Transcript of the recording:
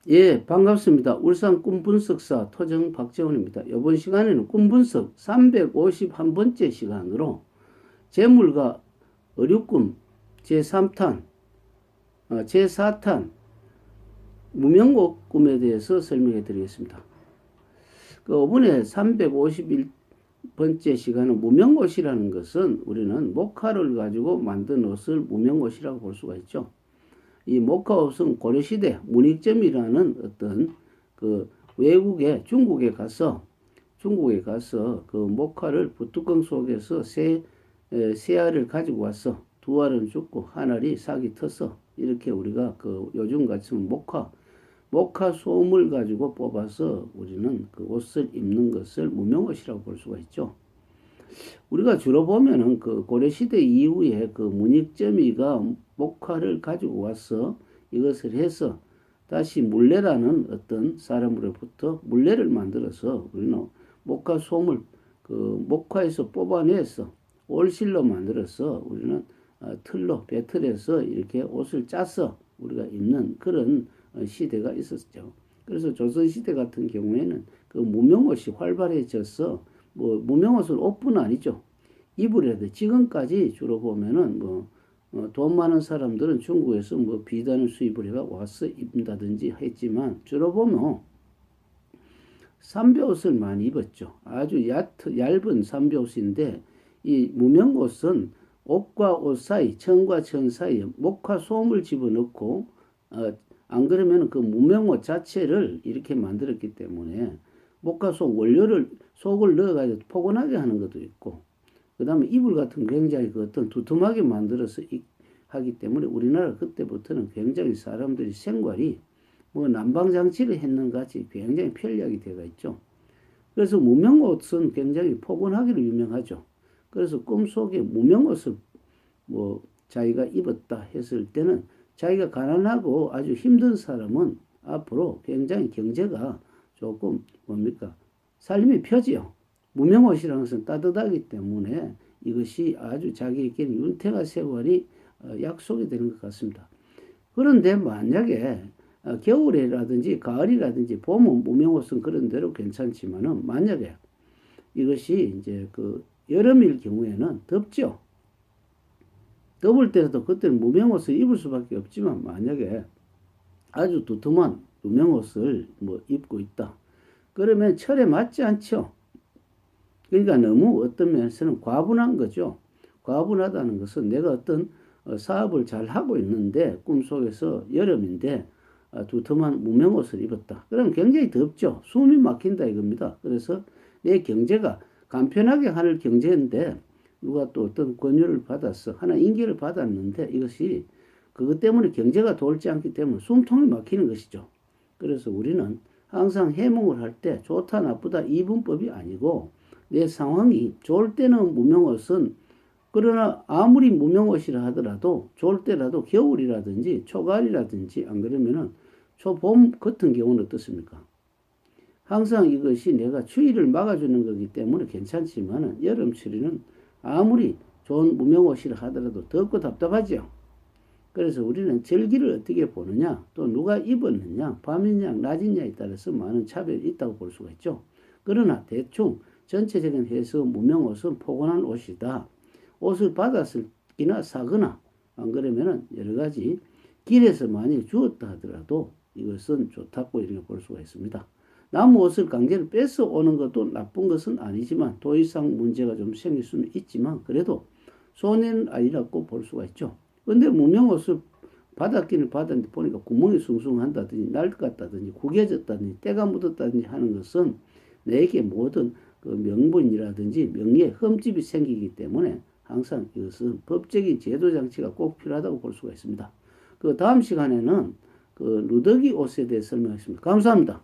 예, 반갑습니다. 울산 꿈분석사 토정 박재원입니다. 이번 시간에는 꿈분석 351번째 시간으로 재물과 어류꿈 제3탄, 제4탄 무명옥 꿈에 대해서 설명해 드리겠습니다. 이번에 351번째 시간은 무명옷이라는 것은 우리는 목화를 가지고 만든 옷을 무명옷이라고 볼 수가 있죠. 이 목화옷은 고려시대 문익점이라는 어떤 그 외국에 중국에 가서 그 목화를 부뚜껑 속에서 세 알을 가지고 와서 두 알은 죽고 한 알이 삭이 터서 이렇게 우리가 그 요즘 같은 목화 솜을 가지고 뽑아서 우리는 그 옷을 입는 것을 무명옷이라고 볼 수가 있죠. 우리가 주로 보면은 그 고려시대 이후에 그 문익점이가 목화를 가지고 와서 이것을 해서 다시 물레라는 어떤 사람으로부터 물레를 만들어서 우리는 목화 솜을 그 목화에서 뽑아내서 올실로 만들어서 우리는 틀로 배틀해서 이렇게 옷을 짜서 우리가 입는 그런 시대가 있었죠. 그래서 조선시대 같은 경우에는 그 무명옷이 활발해져서 무명옷은 옷뿐 아니죠. 입으려 돼. 지금까지 주로 보면은 돈 많은 사람들은 중국에서 비단을 수입을 해가 와서 입는다든지 했지만 주로 보면 삼배옷을 많이 입었죠. 아주 얇은 삼배옷인데 이 무명옷은 옷과 옷 사이, 천과 천 사이에 목화 솜을 집어넣고 안 그러면 그 무명옷 자체를 이렇게 만들었기 때문에 목화솜 원료를 속을 넣어가지고 포근하게 하는 것도 있고, 그 다음에 이불 같은 굉장히 그 어떤 두툼하게 만들어서 하기 때문에 우리나라 그때부터는 굉장히 사람들이 생활이 난방장치를 했는 같이 굉장히 편리하게 되어 있죠. 그래서 무명옷은 굉장히 포근하기로 유명하죠. 그래서 꿈속에 무명옷을 자기가 입었다 했을 때는 자기가 가난하고 아주 힘든 사람은 앞으로 굉장히 경제가 조금 삶이 펴지요. 무명옷이라는 것은 따뜻하기 때문에 이것이 아주 자기에게는 윤택한 생활이 약속이 되는 것 같습니다. 그런데 만약에 겨울이라든지 가을이라든지 봄은 무명옷은 그런 대로 괜찮지만은 만약에 이것이 이제 그 여름일 경우에는 덥죠. 더울 때도 그때는 무명옷을 입을 수밖에 없지만 만약에 아주 두툼한 무명옷을 입고 있다. 그러면 철에 맞지 않죠. 그러니까 너무 어떤 면에서는 과분한 거죠. 과분하다는 것은 내가 어떤 사업을 잘 하고 있는데 꿈속에서 여름인데 두툼한 무명옷을 입었다. 그럼 굉장히 덥죠. 숨이 막힌다 이겁니다. 그래서 내 경제가 간편하게 할 경제인데 누가 또 어떤 권유를 받았어. 하나 인기를 받았는데 이것이 그것 때문에 경제가 돌지 않기 때문에 숨통이 막히는 것이죠. 그래서 우리는 항상 해몽을 할 때 좋다 나쁘다 이분법이 아니고 내 상황이 좋을 때는 무명옷은 그러나 아무리 무명옷이라 하더라도 좋을 때라도 겨울이라든지 초가을이라든지 안 그러면은 초봄 같은 경우는 어떻습니까? 항상 이것이 내가 추위를 막아주는 거기 때문에 괜찮지만은 여름 추위는 아무리 좋은 무명옷이라 하더라도 덥고 답답하죠. 그래서 우리는 절기를 어떻게 보느냐, 또 누가 입었느냐, 밤이냐, 낮이냐에 따라서 많은 차별이 있다고 볼 수가 있죠. 그러나 대충 전체적인 해석 무명옷은 포근한 옷이다. 옷을 받았을기나 사거나 안 그러면은 여러 가지 길에서 많이 주었다 하더라도 이것은 좋다고 이렇게 볼 수가 있습니다. 남 옷을 강제로 뺏어 오는 것도 나쁜 것은 아니지만 더 이상 문제가 좀 생길 수는 있지만 그래도 손해는 아니라고 볼 수가 있죠. 근데 무명옷을 받았기는 받았는데 보니까 구멍이 숭숭한다든지 낡았다든지 구겨졌다든지 때가 묻었다든지 하는 것은 내게 모든 그 명분이라든지 명예에 흠집이 생기기 때문에 항상 이것은 법적인 제도 장치가 꼭 필요하다고 볼 수가 있습니다. 그 다음 시간에는 그 누더기 옷에 대해 설명하겠습니다. 감사합니다.